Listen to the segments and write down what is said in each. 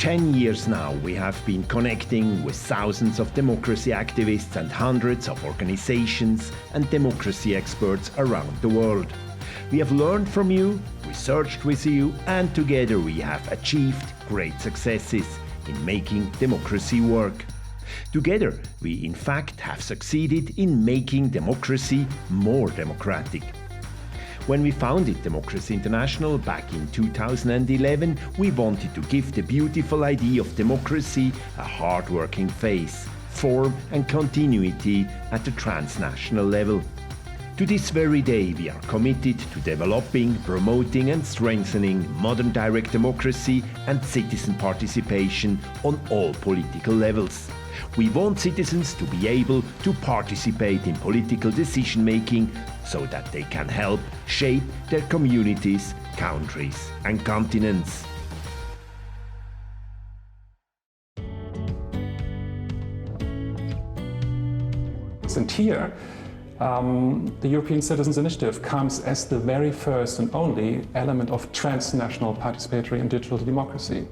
10 years now, we have been connecting with thousands of democracy activists and hundreds of organizations and democracy experts around the world. We have learned from you, researched with you, and together we have achieved great successes in making democracy work. Together, we in fact have succeeded in making democracy more democratic. When we founded Democracy International back in 2011, we wanted to give the beautiful idea of democracy a hard-working face, form and continuity at the transnational level. To this very day, we are committed to developing, promoting and strengthening modern direct democracy and citizen participation on all political levels. We want citizens to be able to participate in political decision-making so that they can help shape their communities, countries and continents. And here, the European Citizens Initiative comes as the very first and only element of transnational participatory and digital democracy.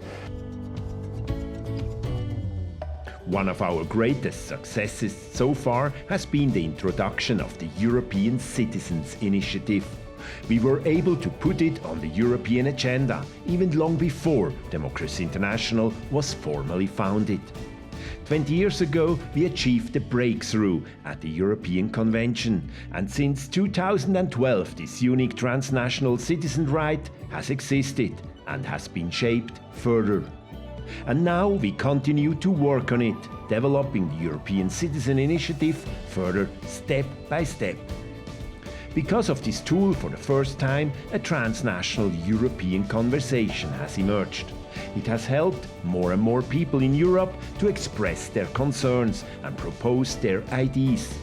One of our greatest successes so far has been the introduction of the European Citizens Initiative. We were able to put it on the European agenda even long before Democracy International was formally founded. 20 years ago, we achieved a breakthrough at the European Convention, and since 2012 this unique transnational citizen right has existed and has been shaped further. And now we continue to work on it, developing the European Citizen Initiative further step by step. Because of this tool, for the first time, a transnational European conversation has emerged. It has helped more and more people in Europe to express their concerns and propose their ideas,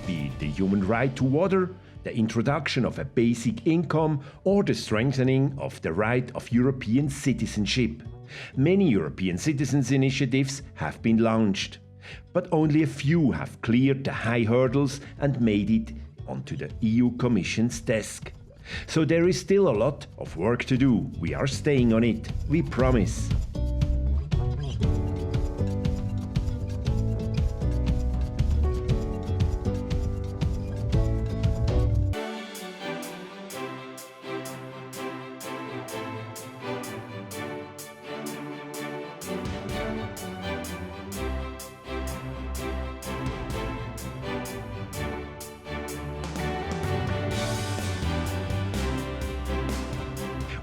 be it the human right to water, the introduction of a basic income, or the strengthening of the right of European citizenship. Many European citizens' initiatives have been launched, but only a few have cleared the high hurdles and made it onto the EU Commission's desk. So there is still a lot of work to do. We are staying on it, we promise.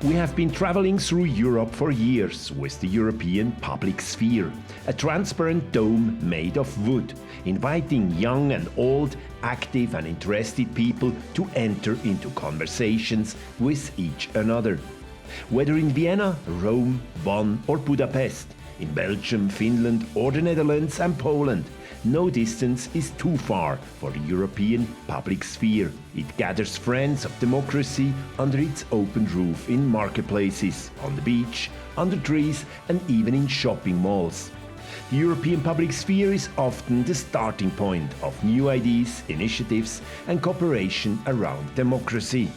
We have been traveling through Europe for years with the European Public Sphere, a transparent dome made of wood, inviting young and old, active and interested people to enter into conversations with each another. Whether in Vienna, Rome, Bonn or Budapest, in Belgium, Finland or the Netherlands and Poland, no distance is too far for the European Public Sphere. It gathers friends of democracy under its open roof in marketplaces, on the beach, under trees and even in shopping malls. The European Public Sphere is often the starting point of new ideas, initiatives and cooperation around democracy.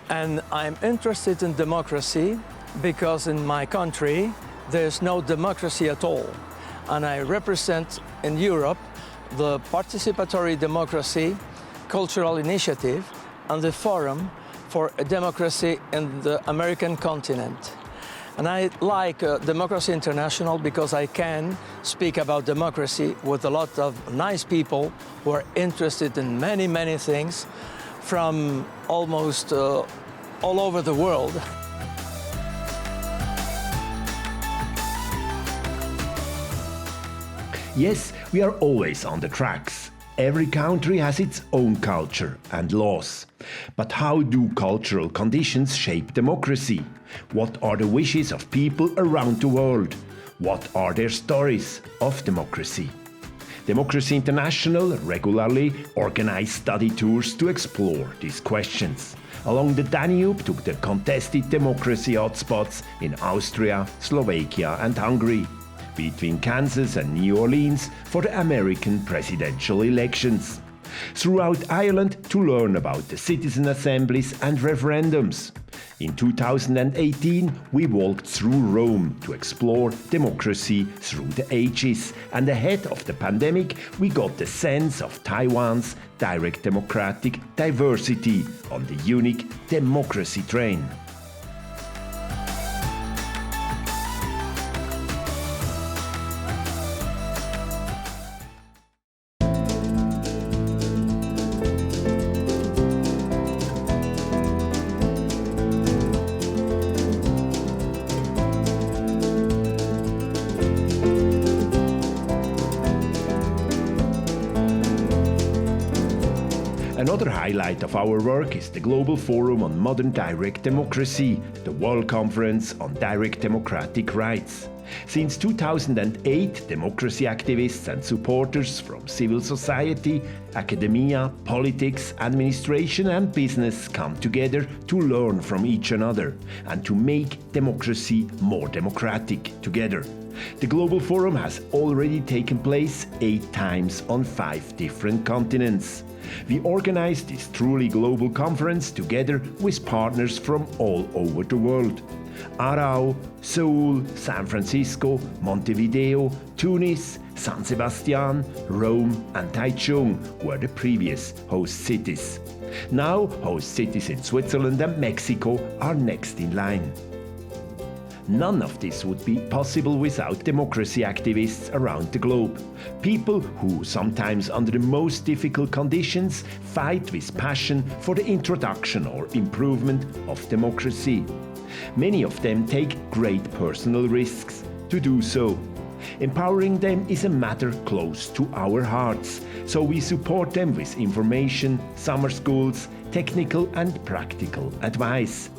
And I'm interested in democracy because in my country there's no democracy at all. And I represent in Europe the Participatory Democracy Cultural Initiative and the Forum for Democracy in the American continent. And I like Democracy International because I can speak about democracy with a lot of nice people who are interested in many things from almost all over the world. Yes, we are always on the tracks. Every country has its own culture and laws. But how do cultural conditions shape democracy? What are the wishes of people around the world? What are their stories of democracy? Democracy International regularly organizes study tours to explore these questions. along the Danube to the contested democracy hotspots in Austria, Slovakia and Hungary, between Kansas and New Orleans for the American presidential elections, throughout Ireland to learn about the citizen assemblies and referendums. In 2018, we walked through Rome to explore democracy through the ages, and ahead of the pandemic, we got the sense of Taiwan's direct democratic diversity on the unique democracy train. Another highlight of our work is the Global Forum on Modern Direct Democracy, the World Conference on Direct Democratic Rights. Since 2008, democracy activists and supporters from civil society, academia, politics, administration and business come together to learn from each another and to make democracy more democratic together. The Global Forum has already taken place 8 times on 5 different continents. We organized this truly global conference together with partners from all over the world. Aarau, Seoul, San Francisco, Montevideo, Tunis, San Sebastian, Rome and Taichung were the previous host cities. Now, host cities in Switzerland and Mexico are next in line. None of this would be possible without democracy activists around the globe. People who, sometimes under the most difficult conditions, fight with passion for the introduction or improvement of democracy. Many of them take great personal risks to do so. Empowering them is a matter close to our hearts, so we support them with information, summer schools, technical and practical advice.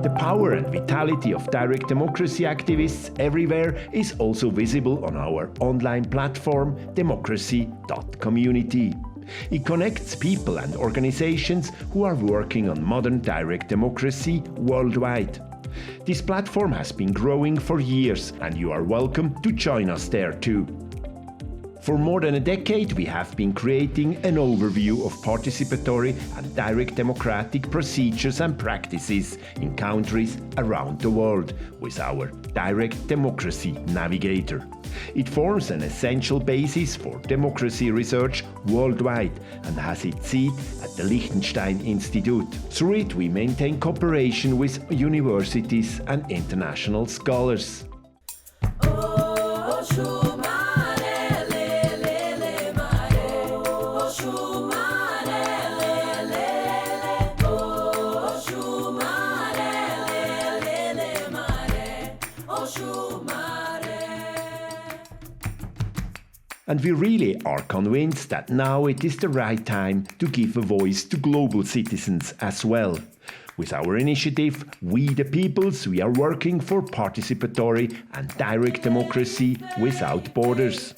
The power and vitality of direct democracy activists everywhere is also visible on our online platform, Democracy.Community. It connects people and organizations who are working on modern direct democracy worldwide. This platform has been growing for years, and you are welcome to join us there too. For more than a decade, we have been creating an overview of participatory and direct democratic procedures and practices in countries around the world with our Direct Democracy Navigator. It forms an essential basis for democracy research worldwide and has its seat at the Liechtenstein Institute. Through it, we maintain cooperation with universities and international scholars. And we really are convinced that now it is the right time to give a voice to global citizens as well. With our initiative, We the Peoples, we are working for participatory and direct democracy without borders.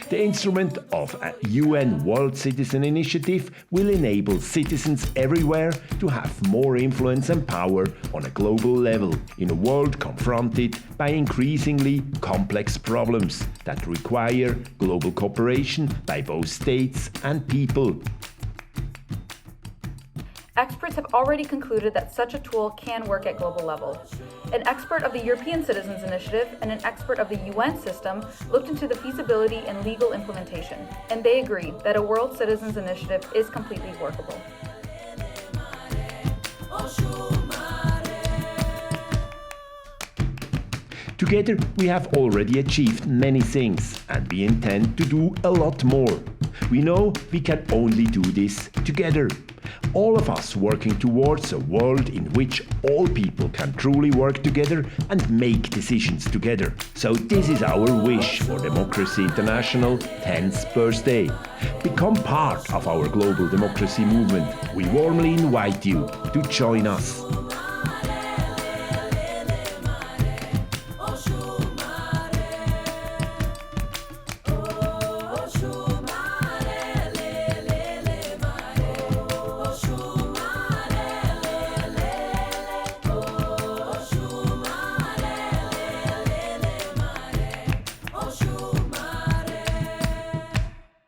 The instrument of a UN World Citizen Initiative will enable citizens everywhere to have more influence and power on a global level in a world confronted by increasingly complex problems that require global cooperation by both states and people. Experts have already concluded that such a tool can work at global level. An expert of the European Citizens Initiative and an expert of the UN system looked into the feasibility and legal implementation, and they agreed that a World Citizens Initiative is completely workable. Together, we have already achieved many things, and we intend to do a lot more. We know we can only do this together. All of us working towards a world in which all people can truly work together and make decisions together. So this is our wish for Democracy International 10th birthday. Become part of our global democracy movement. We warmly invite you to join us.